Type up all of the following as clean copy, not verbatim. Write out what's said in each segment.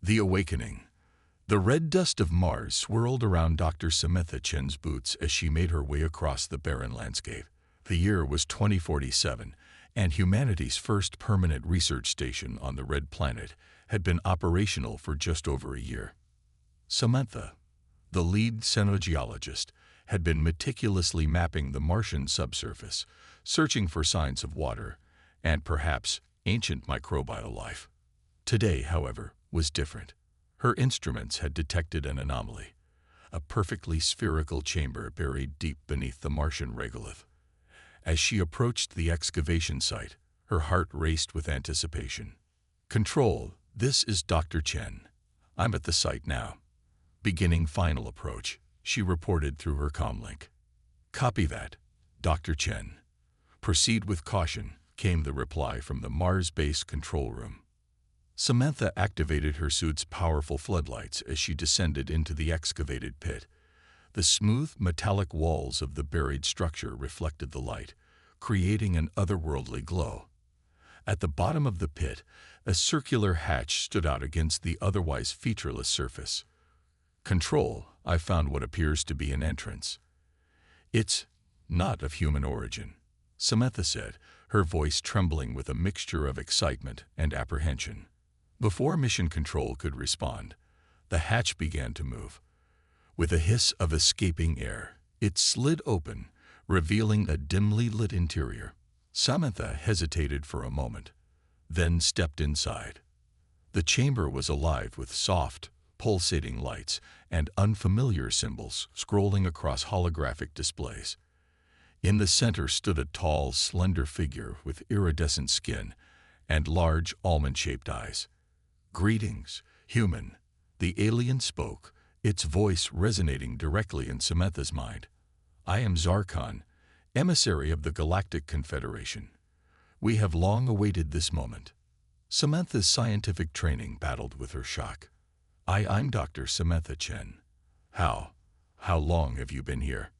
The Awakening. The red dust of Mars swirled around Dr. Samantha Chen's boots as she made her way across the barren landscape. The year was 2047, and humanity's first permanent research station on the Red Planet had been operational for just over a year. Samantha, the lead xenogeologist, had been meticulously mapping the Martian subsurface, searching for signs of water and perhaps ancient microbial life. Today, however, was different. Her instruments had detected an anomaly, a perfectly spherical chamber buried deep beneath the Martian regolith. As she approached the excavation site, her heart raced with anticipation. "Control, this is Dr. Chen. I'm at the site now. Beginning final approach," she reported through her comlink. "Copy that, Dr. Chen. Proceed with caution," came the reply from the Mars base control room. Samantha activated her suit's powerful floodlights as she descended into the excavated pit. The smooth, metallic walls of the buried structure reflected the light, creating an otherworldly glow. At the bottom of the pit, a circular hatch stood out against the otherwise featureless surface. "Control, I found what appears to be an entrance. It's not of human origin," Samantha said, her voice trembling with a mixture of excitement and apprehension. Before Mission Control could respond, the hatch began to move. With a hiss of escaping air, it slid open, revealing a dimly lit interior. Samantha hesitated for a moment, then stepped inside. The chamber was alive with soft, pulsating lights and unfamiliar symbols scrolling across holographic displays. In the center stood a tall, slender figure with iridescent skin and large, almond-shaped eyes. "Greetings, human," the alien spoke, its voice resonating directly in Samantha's mind. "I am Zarkon, emissary of the Galactic Confederation. We have long awaited this moment." Samantha's scientific training battled with her shock. I'm Dr. Samantha Chen. How long have you been here?"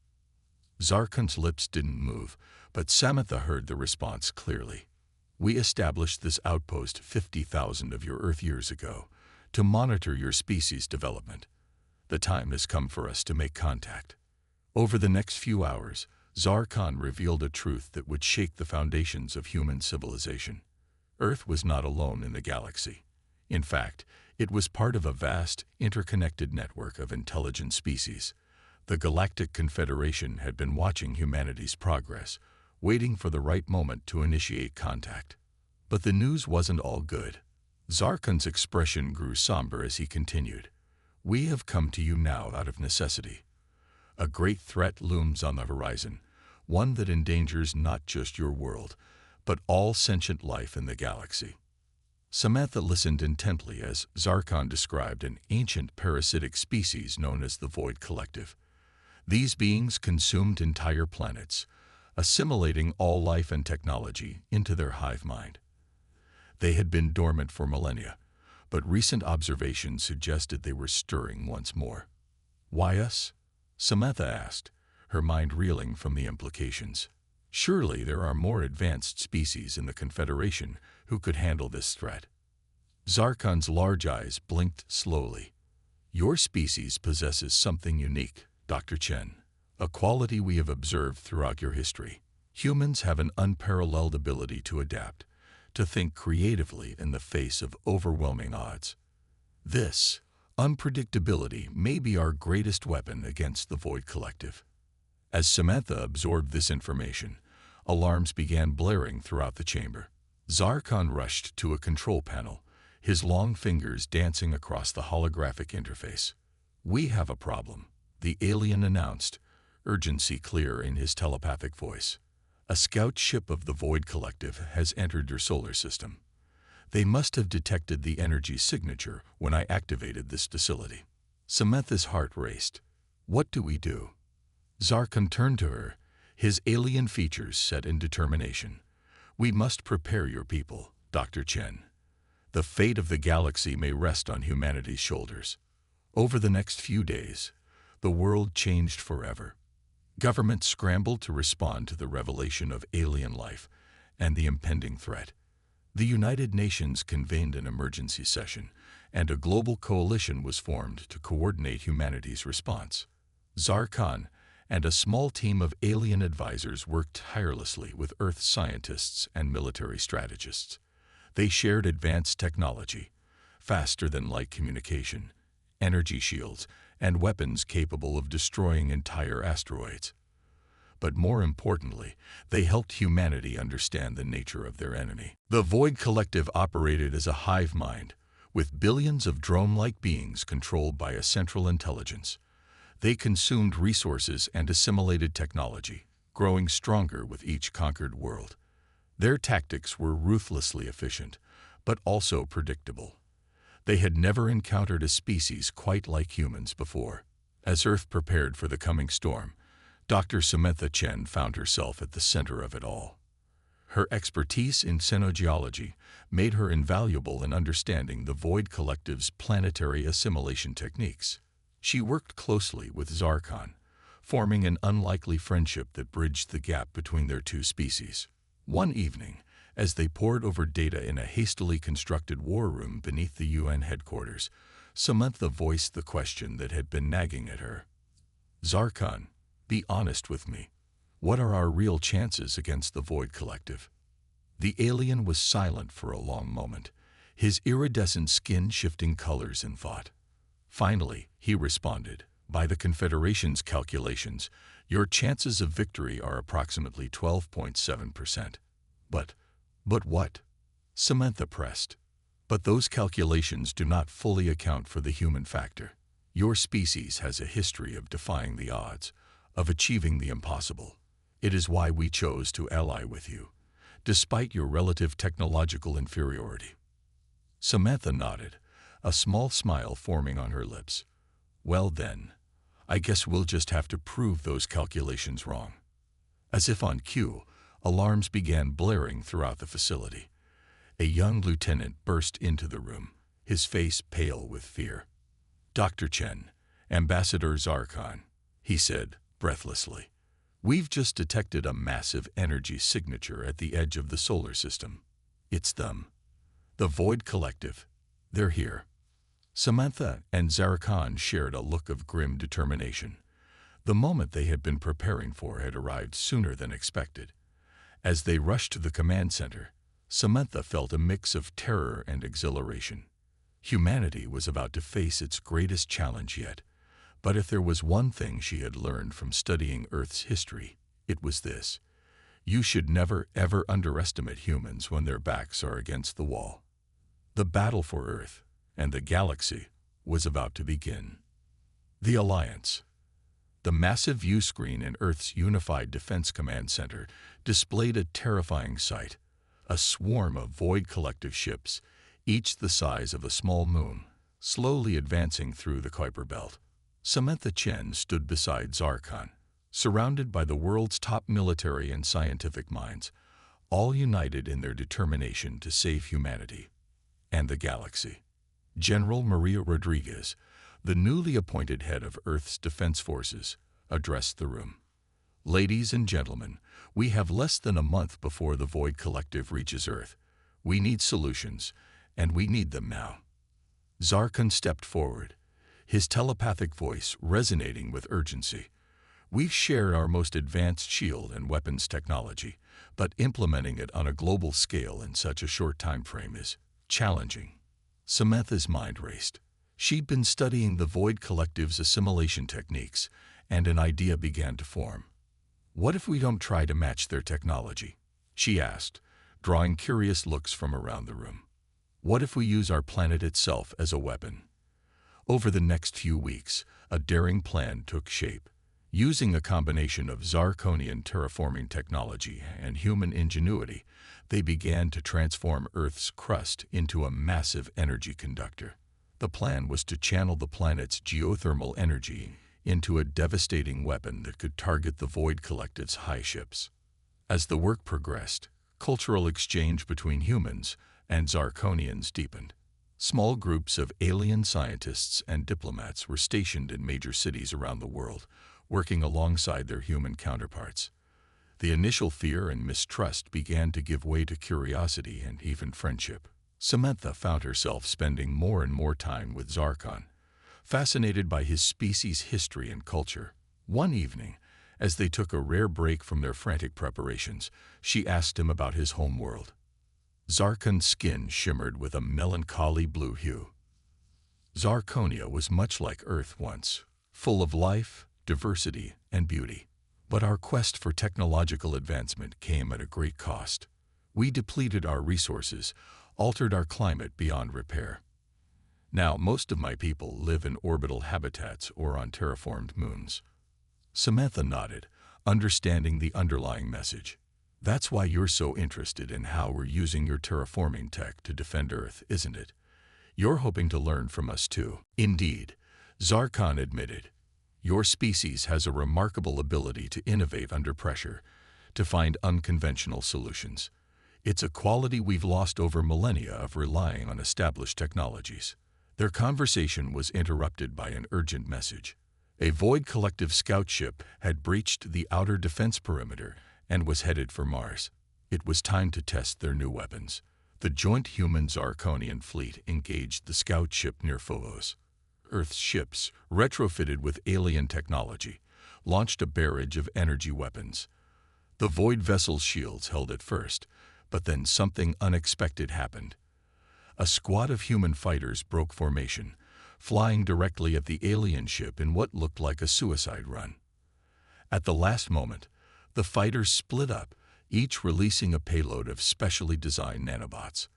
Zarkon's lips didn't move, but Samantha heard the response clearly. "We established this outpost 50,000 of your Earth years ago to monitor your species' development. The time has come for us to make contact." Over the next few hours, Zarkon revealed a truth that would shake the foundations of human civilization. Earth was not alone in the galaxy. In fact, it was part of a vast, interconnected network of intelligent species. The Galactic Confederation had been watching humanity's progress, waiting for the right moment to initiate contact. But the news wasn't all good. Zarkon's expression grew somber as he continued. "We have come to you now out of necessity. A great threat looms on the horizon, one that endangers not just your world, but all sentient life in the galaxy." Samantha listened intently as Zarkon described an ancient parasitic species known as the Void Collective. These beings consumed entire planets, assimilating all life and technology into their hive mind. They had been dormant for millennia, but recent observations suggested they were stirring once more. "Why us?" Samantha asked, her mind reeling from the implications. Surely there are more advanced species in the Confederation who could handle this threat. Zarkon's large eyes blinked slowly. "Your species possesses something unique, Dr. Chen. A quality we have observed throughout your history. Humans have an unparalleled ability to adapt, to think creatively in the face of overwhelming odds. This unpredictability may be our greatest weapon against the Void Collective." As Samantha absorbed this information, alarms began blaring throughout the chamber. Zarkon rushed to a control panel, his long fingers dancing across the holographic interface. "We have a problem," the alien announced, urgency clear in his telepathic voice. "A scout ship of the Void Collective has entered your solar system. They must have detected the energy signature when I activated this facility." Samantha's heart raced. "What do we do?" Zarkon turned to her, his alien features set in determination. "We must prepare your people, Dr. Chen. The fate of the galaxy may rest on humanity's shoulders." Over the next few days, the world changed forever. Governments scrambled to respond to the revelation of alien life and the impending threat. The United Nations convened an emergency session, and a global coalition was formed to coordinate humanity's response. Zarkon and a small team of alien advisors worked tirelessly with Earth scientists and military strategists. They shared advanced technology, faster-than-light communication, energy shields, and weapons capable of destroying entire asteroids. But more importantly, they helped humanity understand the nature of their enemy. The Void Collective operated as a hive mind, with billions of drone-like beings controlled by a central intelligence. They consumed resources and assimilated technology, growing stronger with each conquered world. Their tactics were ruthlessly efficient, but also predictable. They had never encountered a species quite like humans before. As Earth prepared for the coming storm, Dr. Samantha Chen found herself at the center of it all. Her expertise in xenogeology made her invaluable in understanding the Void Collective's planetary assimilation techniques. She worked closely with Zarkon, forming an unlikely friendship that bridged the gap between their two species. One evening, as they pored over data in a hastily constructed war room beneath the UN headquarters, Samantha voiced the question that had been nagging at her. "Zarkon, be honest with me. What are our real chances against the Void Collective?" The alien was silent for a long moment, his iridescent skin shifting colors in thought. Finally, he responded, "By the Confederation's calculations, your chances of victory are approximately 12.7%. But what?" Samantha pressed. "But those calculations do not fully account for the human factor. Your species has a history of defying the odds, of achieving the impossible. It is why we chose to ally with you, despite your relative technological inferiority." Samantha nodded, a small smile forming on her lips. "Well then, I guess we'll just have to prove those calculations wrong." As if on cue, alarms began blaring throughout the facility. A young lieutenant burst into the room, his face pale with fear. "Dr. Chen, Ambassador Zarkon," he said breathlessly, "we've just detected a massive energy signature at the edge of the solar system. It's them. The Void Collective. They're here." Samantha and Zarkon shared a look of grim determination. The moment they had been preparing for had arrived sooner than expected. As they rushed to the command center, Samantha felt a mix of terror and exhilaration. Humanity was about to face its greatest challenge yet. But if there was one thing she had learned from studying Earth's history, it was this: you should never, ever underestimate humans when their backs are against the wall. The battle for Earth and the galaxy was about to begin. The Alliance. The massive view screen in Earth's Unified Defense Command Center displayed a terrifying sight: a swarm of Void Collective ships, each the size of a small moon, slowly advancing through the Kuiper Belt. Samantha Chen stood beside Zarkon, surrounded by the world's top military and scientific minds, all united in their determination to save humanity and the galaxy. General Maria Rodriguez, the newly appointed head of Earth's Defense Forces, addressed the room. "Ladies and gentlemen, we have less than a month before the Void Collective reaches Earth. We need solutions, and we need them now." Zarkon stepped forward, his telepathic voice resonating with urgency. "We've shared our most advanced shield and weapons technology, but implementing it on a global scale in such a short time frame is challenging." Samantha's mind raced. She'd been studying the Void Collective's assimilation techniques, and an idea began to form. "What if we don't try to match their technology?" she asked, drawing curious looks from around the room. "What if we use our planet itself as a weapon?" Over the next few weeks, a daring plan took shape. Using a combination of Zarkonian terraforming technology and human ingenuity, they began to transform Earth's crust into a massive energy conductor. The plan was to channel the planet's geothermal energy into a devastating weapon that could target the Void Collective's high ships. As the work progressed, cultural exchange between humans and Zarkonians deepened. Small groups of alien scientists and diplomats were stationed in major cities around the world, working alongside their human counterparts. The initial fear and mistrust began to give way to curiosity and even friendship. Samantha found herself spending more and more time with Zarkon, fascinated by his species' history and culture. One evening, as they took a rare break from their frantic preparations, she asked him about his homeworld. Zarkon's skin shimmered with a melancholy blue hue. Zarkonia was much like Earth once, full of life, diversity, and beauty. But our quest for technological advancement came at a great cost. We depleted our resources, altered our climate beyond repair. Now, most of my people live in orbital habitats or on terraformed moons. Samantha nodded, understanding the underlying message. That's why you're so interested in how we're using your terraforming tech to defend Earth, isn't it? You're hoping to learn from us too. Indeed, Zarkon admitted. Your species has a remarkable ability to innovate under pressure, to find unconventional solutions. It's a quality we've lost over millennia of relying on established technologies. Their conversation was interrupted by an urgent message. A Void Collective scout ship had breached the outer defense perimeter and was headed for Mars. It was time to test their new weapons. The joint human-Zarkonian fleet engaged the scout ship near Phobos. Earth's ships, retrofitted with alien technology, launched a barrage of energy weapons. The Void vessel's shields held it first, but then something unexpected happened. A squad of human fighters broke formation, flying directly at the alien ship in what looked like a suicide run. At the last moment, the fighters split up, each releasing a payload of specially designed nanobots.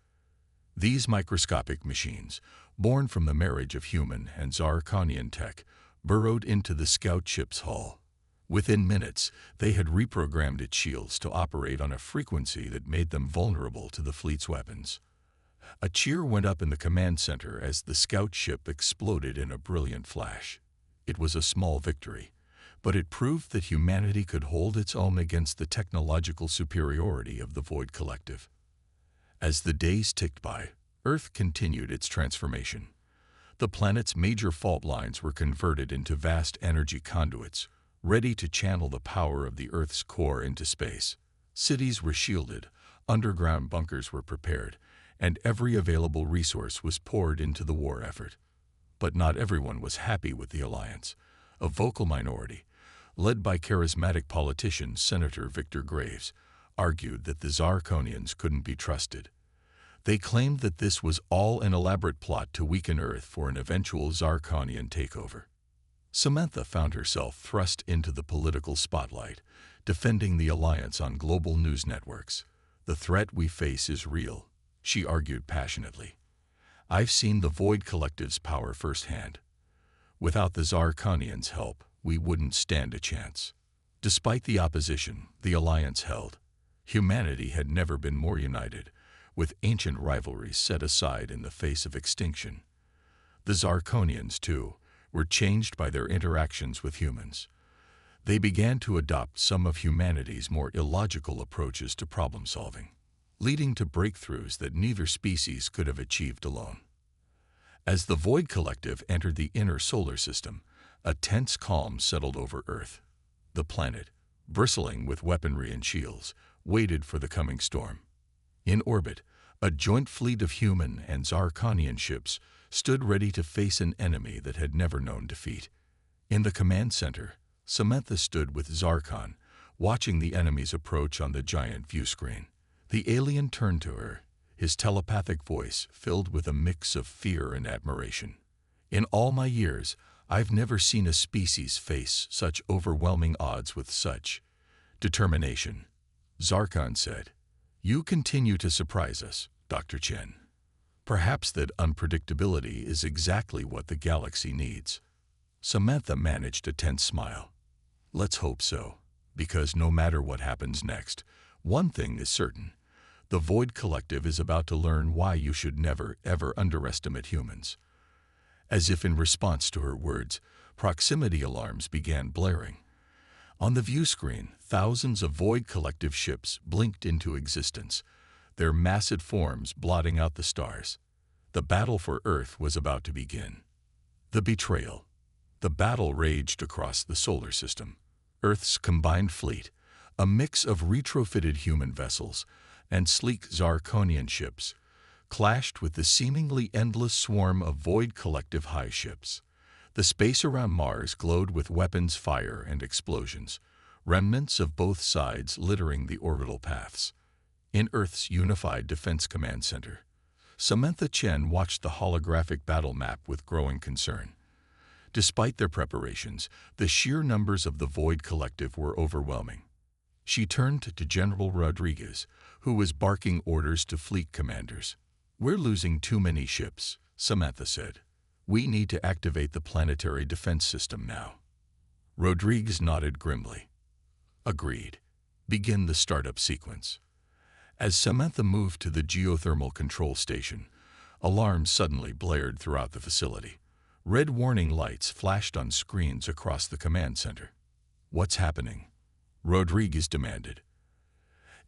These microscopic machines, born from the marriage of human and Zarkonian tech, burrowed into the scout ship's hull. Within minutes, they had reprogrammed its shields to operate on a frequency that made them vulnerable to the fleet's weapons. A cheer went up in the command center as the scout ship exploded in a brilliant flash. It was a small victory, but it proved that humanity could hold its own against the technological superiority of the Void Collective. As the days ticked by, Earth continued its transformation. The planet's major fault lines were converted into vast energy conduits, ready to channel the power of the Earth's core into space. Cities were shielded, underground bunkers were prepared, and every available resource was poured into the war effort. But not everyone was happy with the alliance. A vocal minority, led by charismatic politician Senator Victor Graves, argued that the Zarkonians couldn't be trusted. They claimed that this was all an elaborate plot to weaken Earth for an eventual Zarkonian takeover. Samantha found herself thrust into the political spotlight, defending the alliance on global news networks. The threat we face is real, she argued passionately. I've seen the Void Collective's power firsthand. Without the Zarkonians' help, we wouldn't stand a chance. Despite the opposition, the alliance held. Humanity had never been more united, with ancient rivalries set aside in the face of extinction. The Zarkonians, too, were changed by their interactions with humans. They began to adopt some of humanity's more illogical approaches to problem-solving, leading to breakthroughs that neither species could have achieved alone. As the Void Collective entered the inner solar system, a tense calm settled over Earth. The planet, bristling with weaponry and shields, waited for the coming storm. In orbit, a joint fleet of human and Zarkonian ships stood ready to face an enemy that had never known defeat. In the command center, Samantha stood with Zarkon, watching the enemy's approach on the giant view screen. The alien turned to her, his telepathic voice filled with a mix of fear and admiration. In all my years, I've never seen a species face such overwhelming odds with such determination. Zarkon said, "You continue to surprise us, Dr. Chen. Perhaps that unpredictability is exactly what the galaxy needs." Samantha managed a tense smile. "Let's hope so, because no matter what happens next, one thing is certain. The Void Collective is about to learn why you should never, ever underestimate humans." As if in response to her words, proximity alarms began blaring. On the view screen, thousands of Void Collective ships blinked into existence, their massive forms blotting out the stars. The battle for Earth was about to begin. The betrayal. The battle raged across the solar system. Earth's combined fleet, a mix of retrofitted human vessels and sleek Zarkonian ships, clashed with the seemingly endless swarm of Void Collective high ships. The space around Mars glowed with weapons fire and explosions, remnants of both sides littering the orbital paths. In Earth's Unified Defense Command Center, Samantha Chen watched the holographic battle map with growing concern. Despite their preparations, the sheer numbers of the Void Collective were overwhelming. She turned to General Rodriguez, who was barking orders to fleet commanders. "We're losing too many ships," Samantha said. "We need to activate the planetary defense system now." Rodriguez nodded grimly. "Agreed. Begin the startup sequence." As Samantha moved to the geothermal control station, alarms suddenly blared throughout the facility. Red warning lights flashed on screens across the command center. "What's happening?" Rodriguez demanded.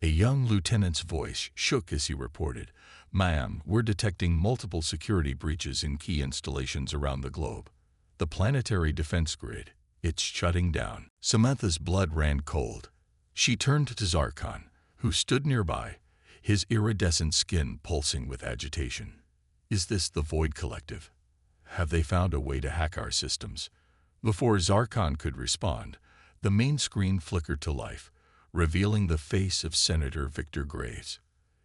A young lieutenant's voice shook as he reported, "Ma'am, we're detecting multiple security breaches in key installations around the globe. The planetary defense grid, it's shutting down." Samantha's blood ran cold. She turned to Zarkon, who stood nearby, his iridescent skin pulsing with agitation. "Is this the Void Collective? Have they found a way to hack our systems?" Before Zarkon could respond, the main screen flickered to life, revealing the face of Senator Victor Graves.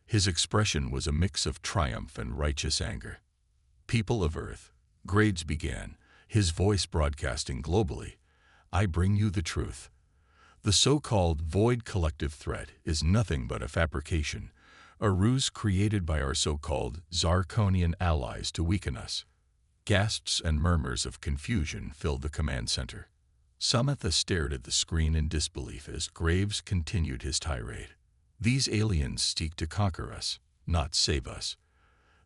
His expression was a mix of triumph and righteous anger. "People of Earth," Graves began, his voice broadcasting globally, "I bring you the truth. The so-called Void Collective threat is nothing but a fabrication, a ruse created by our so-called Zarkonian allies to weaken us." Gasps and murmurs of confusion filled the command center. Samantha stared at the screen in disbelief as Graves continued his tirade. "These aliens seek to conquer us, not save us.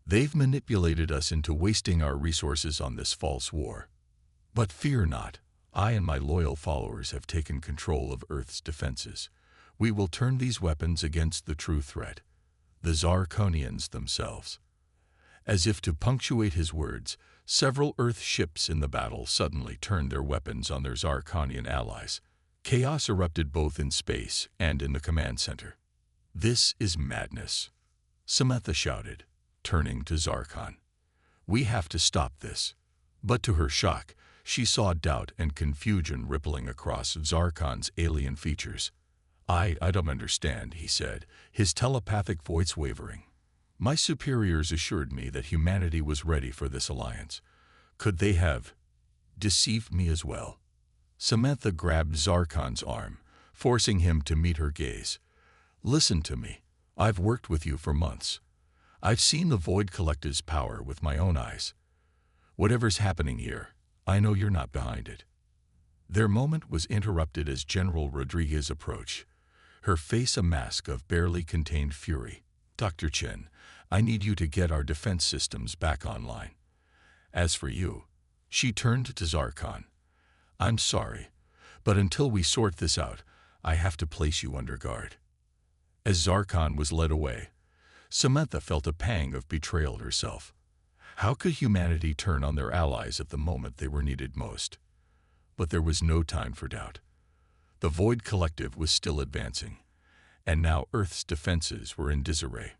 They've manipulated us into wasting our resources on this false war. But fear not, I and my loyal followers have taken control of Earth's defenses. We will turn these weapons against the true threat, the Zarkonians themselves." As if to punctuate his words, several Earth ships in the battle suddenly turned their weapons on their Zarkonian allies. Chaos erupted both in space and in the command center. "This is madness," Samantha shouted, turning to Zarkon. "We have to stop this." But to her shock, she saw doubt and confusion rippling across Zarkon's alien features. I don't understand," he said, his telepathic voice wavering. "My superiors assured me that humanity was ready for this alliance. Could they have deceived me as well?" Samantha grabbed Zarkon's arm, forcing him to meet her gaze. "Listen to me. I've worked with you for months. I've seen the Void Collective's power with my own eyes. Whatever's happening here, I know you're not behind it." Their moment was interrupted as General Rodriguez approached, her face a mask of barely contained fury. "Dr. Chen, I need you to get our defense systems back online. As for you," she turned to Zarkon, "I'm sorry, but until we sort this out, I have to place you under guard." As Zarkon was led away, Samantha felt a pang of betrayal herself. How could humanity turn on their allies at the moment they were needed most? But there was no time for doubt. The Void Collective was still advancing, and now Earth's defenses were in disarray.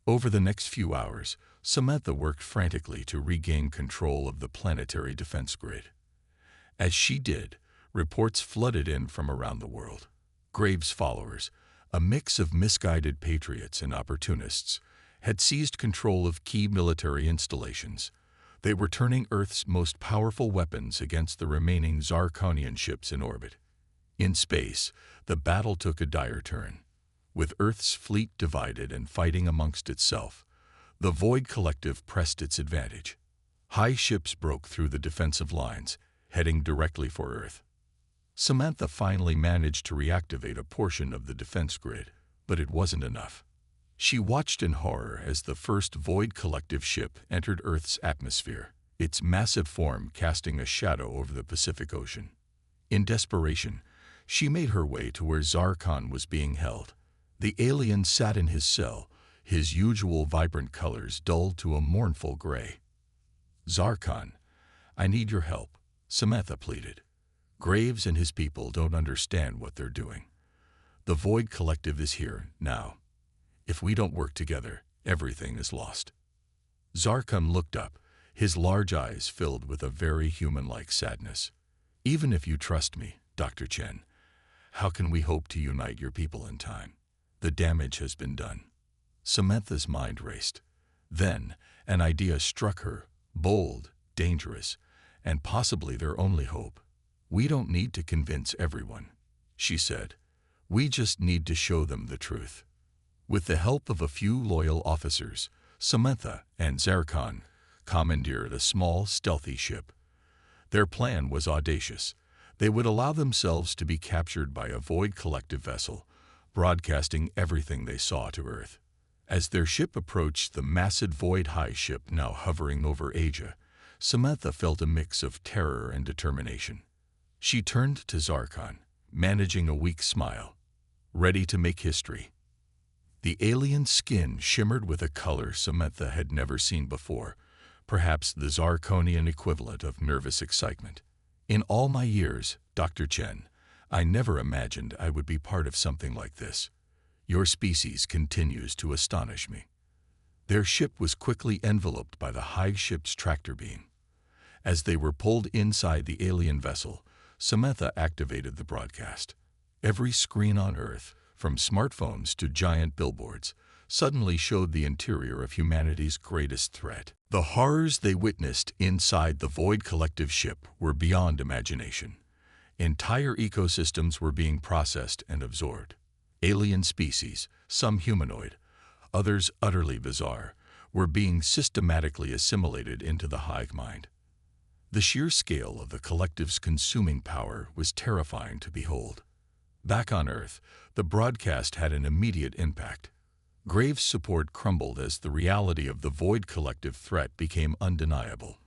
Over the next few hours, Samantha worked frantically to regain control of the planetary defense grid. As she did, reports flooded in from around the world. Graves' followers, a mix of misguided patriots and opportunists, had seized control of key military installations. They were turning Earth's most powerful weapons against the remaining Zarkonian ships in orbit. In space, the battle took a dire turn. With Earth's fleet divided and fighting amongst itself, the Void Collective pressed its advantage. High ships broke through the defensive lines, heading directly for Earth. Samantha finally managed to reactivate a portion of the defense grid, but it wasn't enough. She watched in horror as the first Void Collective ship entered Earth's atmosphere, its massive form casting a shadow over the Pacific Ocean. In desperation, she made her way to where Zarkon was being held. The alien sat in his cell, his usual vibrant colors dulled to a mournful gray. "Zarkon, I need your help," Samantha pleaded. "Graves and his people don't understand what they're doing. The Void Collective is here now. If we don't work together, everything is lost." Zarkon looked up, his large eyes filled with a very human-like sadness. Even if you trust me, Dr. Chen, how can we hope to unite your people in time? The damage has been done. Samantha's mind raced. Then, an idea struck her, bold, dangerous, and possibly their only hope. We don't need to convince everyone, she said. We just need to show them the truth. With the help of a few loyal officers, Samantha and Zarkon commandeered a small, stealthy ship. Their plan was audacious. They would allow themselves to be captured by a Void Collective vessel, broadcasting everything they saw to Earth. As their ship approached the massive Void High ship now hovering over Asia, Samantha felt a mix of terror and determination. She turned to Zarkon, managing a weak smile, ready to make history. The alien skin shimmered with a color Samantha had never seen before, perhaps the Zarkonian equivalent of nervous excitement. In all my years, Dr. Chen, I never imagined I would be part of something like this. Your species continues to astonish me. Their ship was quickly enveloped by the high ship's tractor beam. As they were pulled inside the alien vessel, Samantha activated the broadcast. Every screen on Earth, from smartphones to giant billboards, suddenly showed the interior of humanity's greatest threat. The horrors they witnessed inside the Void Collective ship were beyond imagination. Entire ecosystems were being processed and absorbed. Alien species, some humanoid, others utterly bizarre, were being systematically assimilated into the hive mind. The sheer scale of the collective's consuming power was terrifying to behold. Back on Earth, the broadcast had an immediate impact. Graves' support crumbled as the reality of the Void Collective threat became undeniable.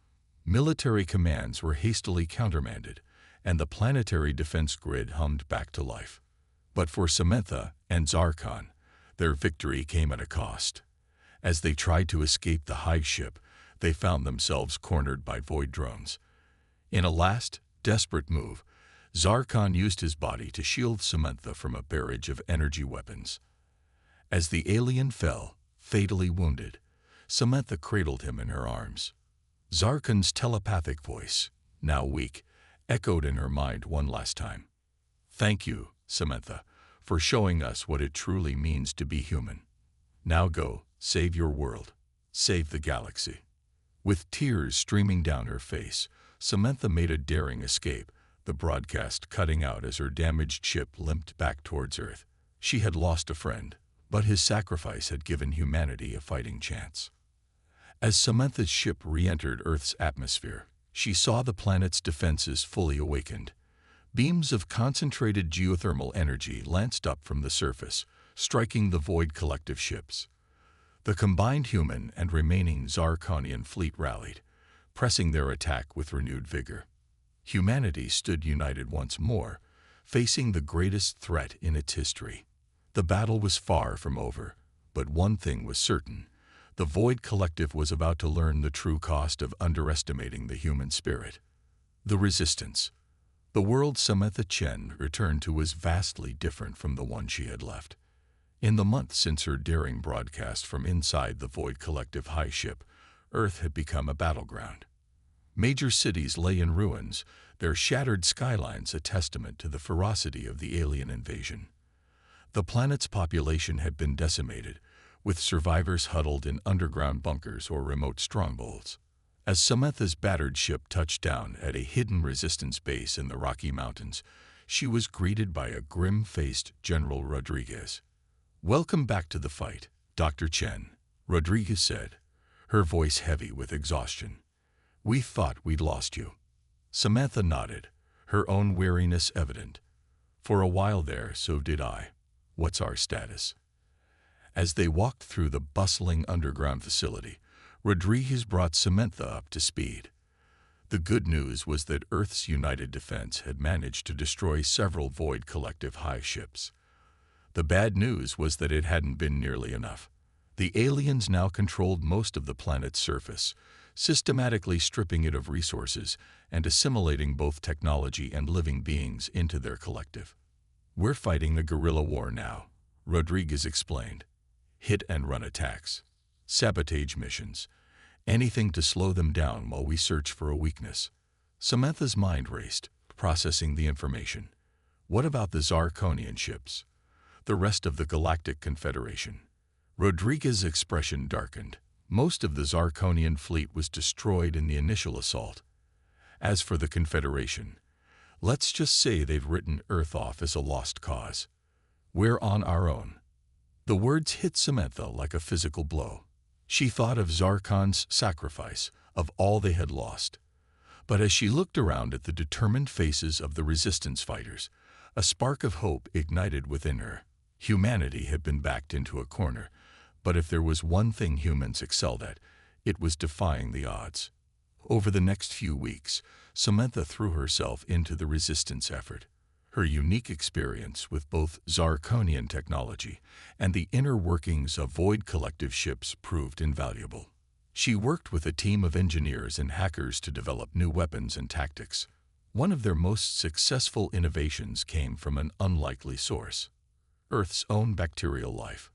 Military commands were hastily countermanded, and the planetary defense grid hummed back to life. But for Samantha and Zarkon, their victory came at a cost. As they tried to escape the hive ship, they found themselves cornered by Void drones. In a last, desperate move, Zarkon used his body to shield Samantha from a barrage of energy weapons. As the alien fell, fatally wounded, Samantha cradled him in her arms. Zarkon's telepathic voice, now weak, echoed in her mind one last time. Thank you, Samantha, for showing us what it truly means to be human. Now go, save your world, save the galaxy. With tears streaming down her face, Samantha made a daring escape, the broadcast cutting out as her damaged ship limped back towards Earth. She had lost a friend, but his sacrifice had given humanity a fighting chance. As Samantha's ship re-entered Earth's atmosphere, she saw the planet's defenses fully awakened. Beams of concentrated geothermal energy lanced up from the surface, striking the Void Collective ships. The combined human and remaining Zarkonian fleet rallied, pressing their attack with renewed vigor. Humanity stood united once more, facing the greatest threat in its history. The battle was far from over, but one thing was certain. The Void Collective was about to learn the true cost of underestimating the human spirit. The resistance. The world Samantha Chen returned to was vastly different from the one she had left. In the months since her daring broadcast from inside the Void Collective high ship, Earth had become a battleground. Major cities lay in ruins, their shattered skylines a testament to the ferocity of the alien invasion. The planet's population had been decimated, with survivors huddled in underground bunkers or remote strongholds. As Samantha's battered ship touched down at a hidden resistance base in the Rocky Mountains, she was greeted by a grim-faced General Rodriguez. "Welcome back to the fight, Dr. Chen," Rodriguez said, her voice heavy with exhaustion. "We thought we'd lost you." Samantha nodded, her own weariness evident. "For a while there, so did I. What's our status?" As they walked through the bustling underground facility, Rodriguez brought Samantha up to speed. The good news was that Earth's united defense had managed to destroy several Void Collective high ships. The bad news was that it hadn't been nearly enough. The aliens now controlled most of the planet's surface, systematically stripping it of resources and assimilating both technology and living beings into their collective. "We're fighting a guerrilla war now," Rodriguez explained. "Hit-and-run attacks, sabotage missions, Anything to slow them down while we search for a weakness. Samantha's mind raced, processing the information. What about the Zarkonian ships? The rest of the Galactic Confederation? Rodriguez's expression darkened. Most of the Zarkonian fleet was destroyed in the initial assault. As for the Confederation, let's just say they've written Earth off as a lost cause. We're on our own. The words hit Samantha like a physical blow. She thought of Zarkon's sacrifice, of all they had lost. But as she looked around at the determined faces of the resistance fighters, a spark of hope ignited within her. Humanity had been backed into a corner, but if there was one thing humans excelled at, it was defying the odds. Over the next few weeks, Samantha threw herself into the resistance effort. Her unique experience with both Zarkonian technology and the inner workings of Void Collective ships proved invaluable. She worked with a team of engineers and hackers to develop new weapons and tactics. One of their most successful innovations came from an unlikely source: Earth's own bacterial life.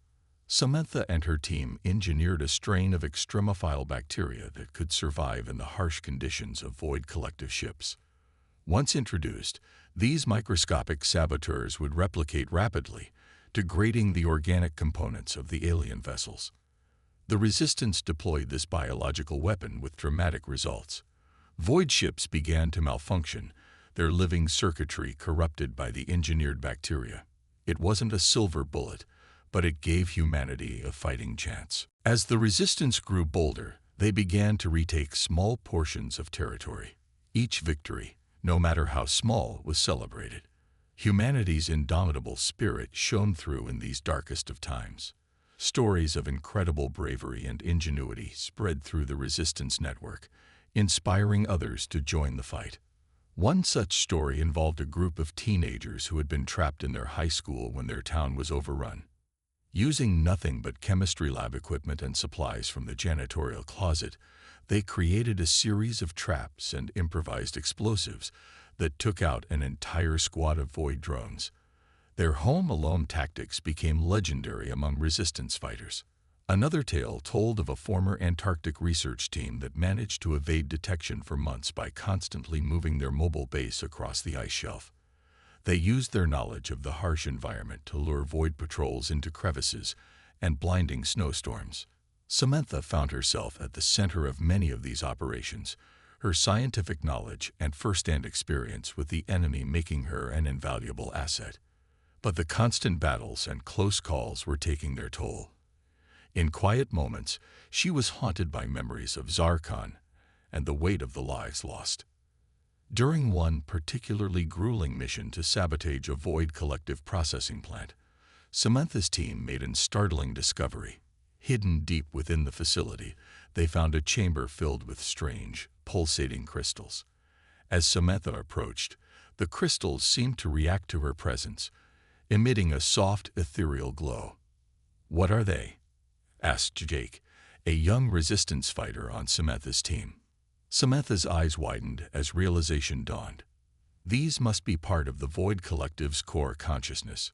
Samantha and her team engineered a strain of extremophile bacteria that could survive in the harsh conditions of Void Collective ships. Once introduced, these microscopic saboteurs would replicate rapidly, degrading the organic components of the alien vessels. The Resistance deployed this biological weapon with dramatic results. Void ships began to malfunction, their living circuitry corrupted by the engineered bacteria. It wasn't a silver bullet, but it gave humanity a fighting chance. As the Resistance grew bolder, they began to retake small portions of territory. Each victory, no matter how small, was celebrated. Humanity's indomitable spirit shone through in these darkest of times. Stories of incredible bravery and ingenuity spread through the Resistance network, inspiring others to join the fight. One such story involved a group of teenagers who had been trapped in their high school when their town was overrun. Using nothing but chemistry lab equipment and supplies from the janitorial closet, they created a series of traps and improvised explosives that took out an entire squad of Void drones. Their home alone tactics became legendary among Resistance fighters. Another tale told of a former Antarctic research team that managed to evade detection for months by constantly moving their mobile base across the ice shelf. They used their knowledge of the harsh environment to lure Void patrols into crevices and blinding snowstorms. Samantha found herself at the center of many of these operations, her scientific knowledge and first-hand experience with the enemy making her an invaluable asset. But the constant battles and close calls were taking their toll. In quiet moments, she was haunted by memories of Zarkon and the weight of the lives lost. During one particularly grueling mission to sabotage a Void Collective processing plant, Samantha's team made a startling discovery. Hidden deep within the facility, they found a chamber filled with strange, pulsating crystals. As Samantha approached, the crystals seemed to react to her presence, emitting a soft, ethereal glow. "What are they?" asked Jake, a young Resistance fighter on Samantha's team. Samantha's eyes widened as realization dawned. These must be part of the Void Collective's core consciousness.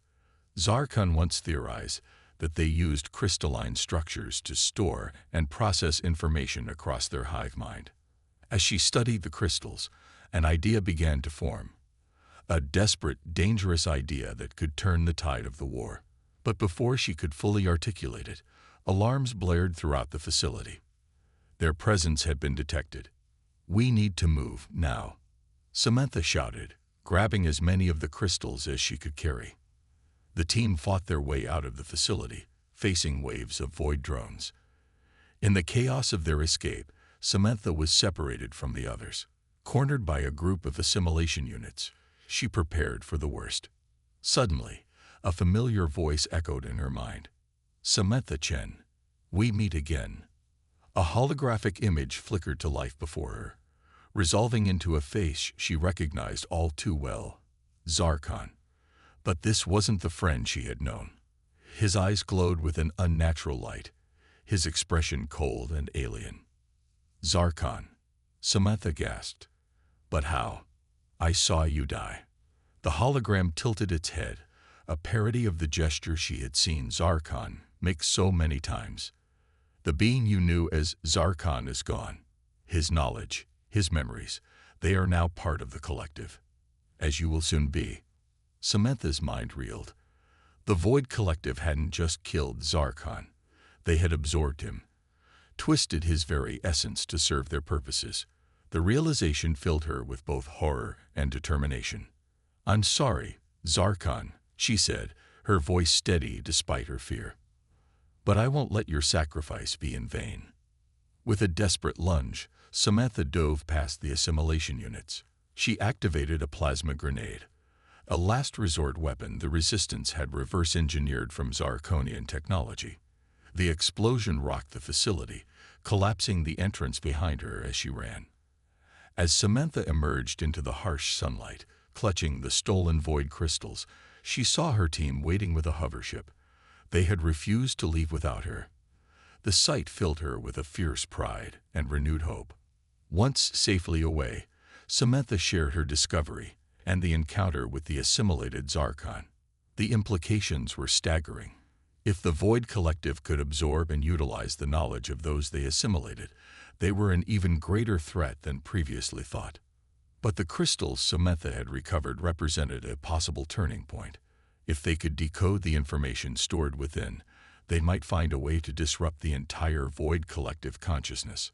Zarkon once theorized that they used crystalline structures to store and process information across their hive mind. As she studied the crystals, an idea began to form. A desperate, dangerous idea that could turn the tide of the war. But before she could fully articulate it, alarms blared throughout the facility. Their presence had been detected. "We need to move, now," Samantha shouted, grabbing as many of the crystals as she could carry. The team fought their way out of the facility, facing waves of Void drones. In the chaos of their escape, Samantha was separated from the others. Cornered by a group of assimilation units, she prepared for the worst. Suddenly, a familiar voice echoed in her mind. "Samantha Chen, we meet again." A holographic image flickered to life before her, resolving into a face she recognized all too well: Zarkon. But this wasn't the friend she had known. His eyes glowed with an unnatural light, his expression cold and alien. "Zarkon," Samantha gasped. "But how? I saw you die." The hologram tilted its head, a parody of the gesture she had seen Zarkon make so many times. The being you knew as Zarkon is gone. His knowledge, his memories, they are now part of the collective. As you will soon be. Samantha's mind reeled. The Void Collective hadn't just killed Zarkon. They had absorbed him, twisted his very essence to serve their purposes. The realization filled her with both horror and determination. "I'm sorry, Zarkon," she said, her voice steady despite her fear. "But I won't let your sacrifice be in vain." With a desperate lunge, Samantha dove past the assimilation units. She activated a plasma grenade, a last resort weapon the Resistance had reverse-engineered from Zarkonian technology. The explosion rocked the facility, collapsing the entrance behind her as she ran. As Samantha emerged into the harsh sunlight, clutching the stolen void crystals, she saw her team waiting with a hovership. They had refused to leave without her. The sight filled her with a fierce pride and renewed hope. Once safely away, Samantha shared her discovery and the encounter with the assimilated Zarkon. The implications were staggering. If the Void Collective could absorb and utilize the knowledge of those they assimilated, they were an even greater threat than previously thought. But the crystals Samantha had recovered represented a possible turning point. If they could decode the information stored within, they might find a way to disrupt the entire Void Collective consciousness.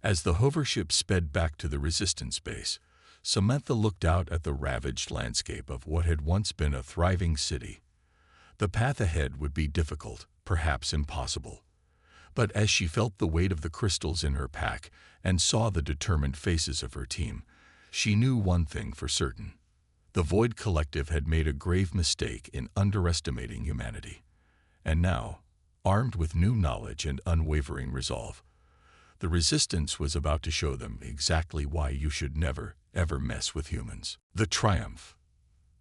As the hovership sped back to the Resistance base, Samantha looked out at the ravaged landscape of what had once been a thriving city. The path ahead would be difficult, perhaps impossible. But as she felt the weight of the crystals in her pack and saw the determined faces of her team, she knew one thing for certain. The Void Collective had made a grave mistake in underestimating humanity. And now, armed with new knowledge and unwavering resolve, the Resistance was about to show them exactly why you should never, ever mess with humans. The triumph.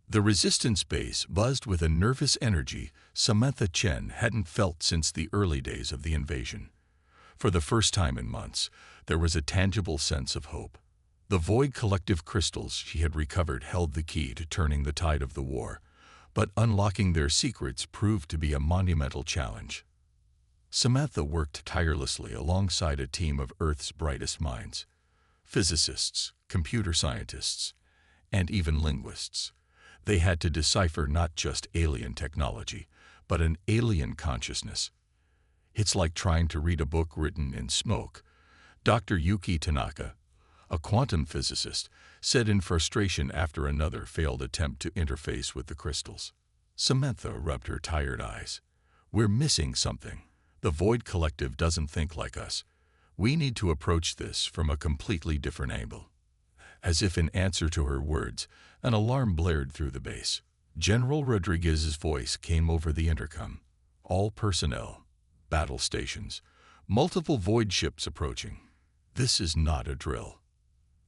The Resistance base buzzed with a nervous energy Samantha Chen hadn't felt since the early days of the invasion. For the first time in months, there was a tangible sense of hope. The Void Collective crystals she had recovered held the key to turning the tide of the war, but unlocking their secrets proved to be a monumental challenge. Samantha worked tirelessly alongside a team of Earth's brightest minds, physicists, computer scientists, and even linguists. They had to decipher not just alien technology, but an alien consciousness. "It's like trying to read a book written in smoke," Dr. Yuki Tanaka, a quantum physicist, said in frustration after another failed attempt to interface with the crystals. Samantha rubbed her tired eyes. "We're missing something. The Void Collective doesn't think like us. We need to approach this from a completely different angle." As if in answer to her words, an alarm blared through the base. General Rodriguez's voice came over the intercom. "All personnel, battle stations, multiple void ships approaching. This is not a drill."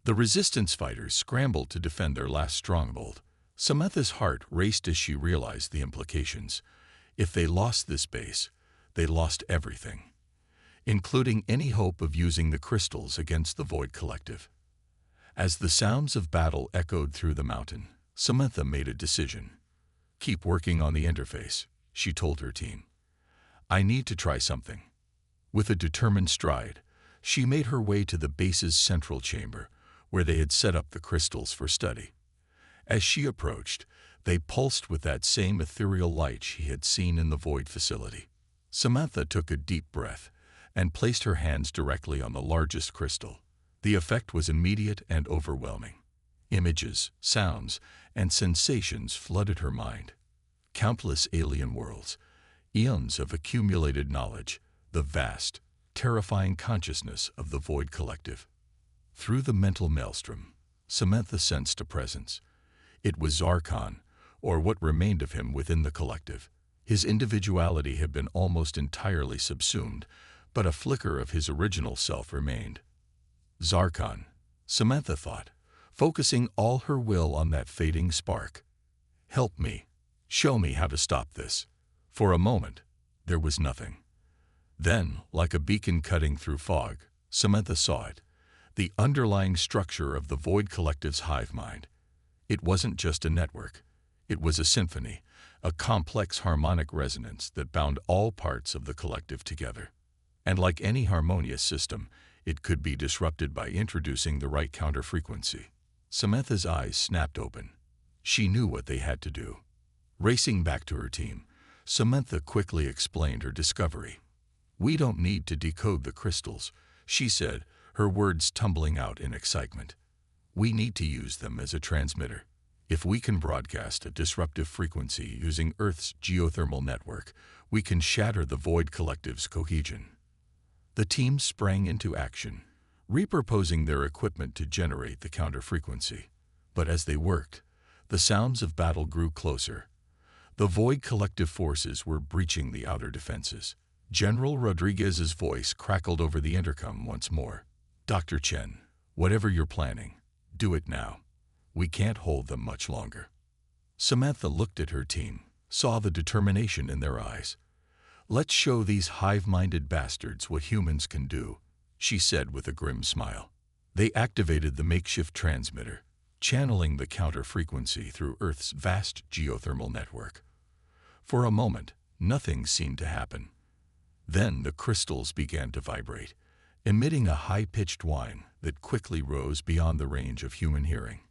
The Resistance fighters scrambled to defend their last stronghold. Samantha's heart raced as she realized the implications. If they lost this base, they lost everything, including any hope of using the crystals against the Void Collective. As the sounds of battle echoed through the mountain, Samantha made a decision. "Keep working on the interface," she told her team. "I need to try something." With a determined stride, she made her way to the base's central chamber, where they had set up the crystals for study. As she approached, they pulsed with that same ethereal light she had seen in the Void facility. Samantha took a deep breath and placed her hands directly on the largest crystal. The effect was immediate and overwhelming. Images, sounds, and sensations flooded her mind. Countless alien worlds, eons of accumulated knowledge, the vast, terrifying consciousness of the Void Collective. Through the mental maelstrom, Samantha sensed a presence. It was Zarkon, or what remained of him within the collective. His individuality had been almost entirely subsumed, but a flicker of his original self remained. Zarkon, Samantha thought, focusing all her will on that fading spark. "Help me. Show me how to stop this." For a moment, there was nothing. Then, like a beacon cutting through fog, Samantha saw it. The underlying structure of the Void Collective's hive mind. It wasn't just a network. It was a symphony, a complex harmonic resonance that bound all parts of the collective together. And like any harmonious system, it could be disrupted by introducing the right counterfrequency. Samantha's eyes snapped open. She knew what they had to do. Racing back to her team, Samantha quickly explained her discovery. "We don't need to decode the crystals," she said, her words tumbling out in excitement. "We need to use them as a transmitter. If we can broadcast a disruptive frequency using Earth's geothermal network, we can shatter the Void Collective's cohesion." The team sprang into action, repurposing their equipment to generate the counter-frequency. But as they worked, the sounds of battle grew closer. The Void Collective forces were breaching the outer defenses. General Rodriguez's voice crackled over the intercom once more. "Dr. Chen, whatever you're planning, do it now. We can't hold them much longer." Samantha looked at her team, saw the determination in their eyes. "Let's show these hive-minded bastards what humans can do," she said with a grim smile. They activated the makeshift transmitter, channeling the counter-frequency through Earth's vast geothermal network. For a moment, nothing seemed to happen. Then the crystals began to vibrate, emitting a high-pitched whine that quickly rose beyond the range of human hearing.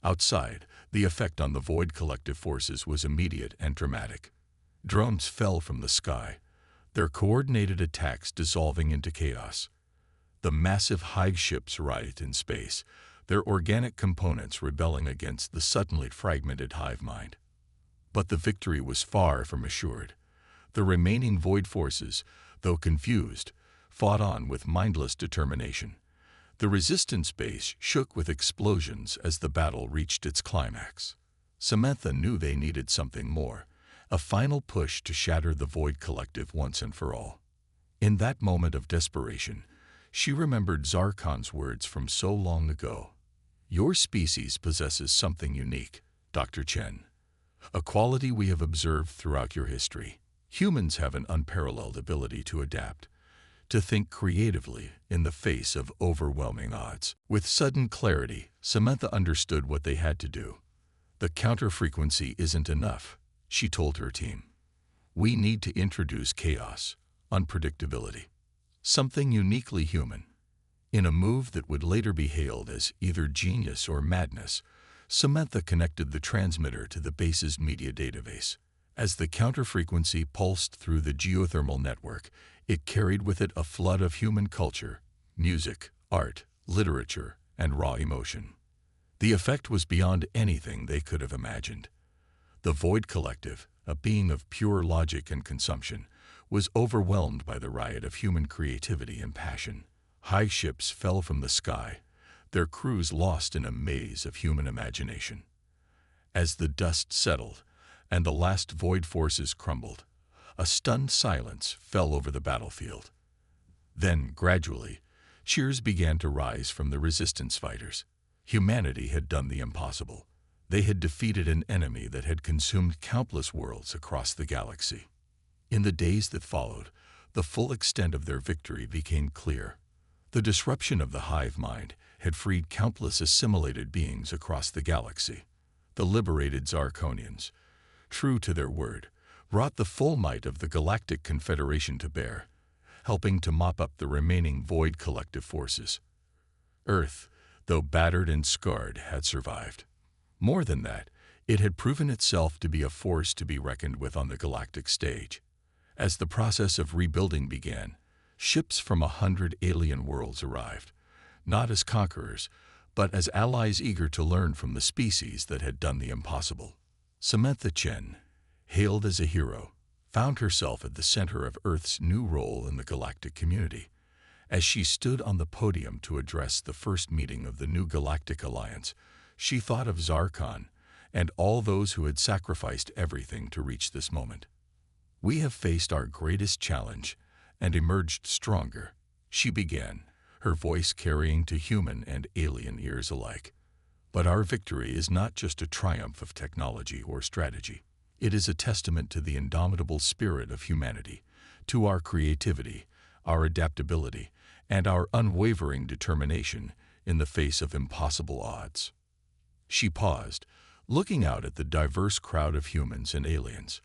Outside, the effect on the Void Collective forces was immediate and dramatic. Drones fell from the sky, their coordinated attacks dissolving into chaos. The massive hive ships writhed in space, their organic components rebelling against the suddenly fragmented hive mind. But the victory was far from assured. The remaining Void forces, though confused, fought on with mindless determination. The resistance base shook with explosions as the battle reached its climax. Samantha knew they needed something more, a final push to shatter the Void Collective once and for all. In that moment of desperation, she remembered Zarkon's words from so long ago. "Your species possesses something unique, Dr. Chen. A quality we have observed throughout your history. Humans have an unparalleled ability to adapt, to think creatively in the face of overwhelming odds." With sudden clarity, Samantha understood what they had to do. "The counter-frequency isn't enough," she told her team. "We need to introduce chaos, unpredictability, something uniquely human." In a move that would later be hailed as either genius or madness, Samantha connected the transmitter to the base's media database. As the counter-frequency pulsed through the geothermal network, it carried with it a flood of human culture, music, art, literature, and raw emotion. The effect was beyond anything they could have imagined. The Void Collective, a being of pure logic and consumption, was overwhelmed by the riot of human creativity and passion. High ships fell from the sky, their crews lost in a maze of human imagination. As the dust settled and the last Void forces crumbled, a stunned silence fell over the battlefield. Then, gradually, cheers began to rise from the resistance fighters. Humanity had done the impossible. They had defeated an enemy that had consumed countless worlds across the galaxy. In the days that followed, the full extent of their victory became clear. The disruption of the hive mind had freed countless assimilated beings across the galaxy. The liberated Zarkonians, true to their word, brought the full might of the Galactic Confederation to bear, helping to mop up the remaining Void Collective forces. Earth, though battered and scarred, had survived. More than that, it had proven itself to be a force to be reckoned with on the galactic stage. As the process of rebuilding began, ships from 100 alien worlds arrived, not as conquerors, but as allies eager to learn from the species that had done the impossible. Samantha Chen, hailed as a hero, found herself at the center of Earth's new role in the galactic community. As she stood on the podium to address the first meeting of the new Galactic Alliance, she thought of Zarkon and all those who had sacrificed everything to reach this moment. "We have faced our greatest challenge and emerged stronger," she began, her voice carrying to human and alien ears alike. "But our victory is not just a triumph of technology or strategy. It is a testament to the indomitable spirit of humanity, to our creativity, our adaptability, and our unwavering determination in the face of impossible odds." She paused, looking out at the diverse crowd of humans and aliens.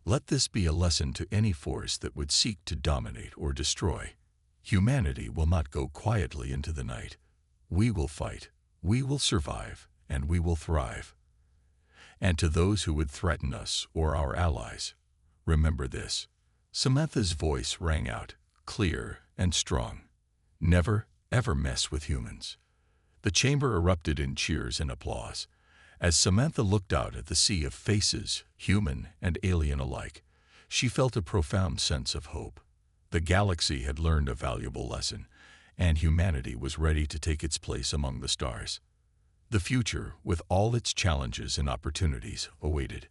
Let this be a lesson to any force that would seek to dominate or destroy. Humanity will not go quietly into the night. We will fight, we will survive, and we will thrive. And to those who would threaten us or our allies, remember this. Samantha's voice rang out, clear and strong. Never, ever mess with humans. The chamber erupted in cheers and applause. As Samantha looked out at the sea of faces, human and alien alike, she felt a profound sense of hope. The galaxy had learned a valuable lesson, and humanity was ready to take its place among the stars. The future, with all its challenges and opportunities, awaited.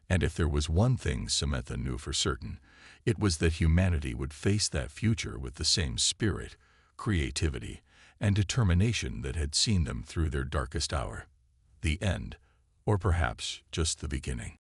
And if there was one thing Samantha knew for certain, it was that humanity would face that future with the same spirit, creativity, and determination that had seen them through their darkest hour. The end, or perhaps just the beginning.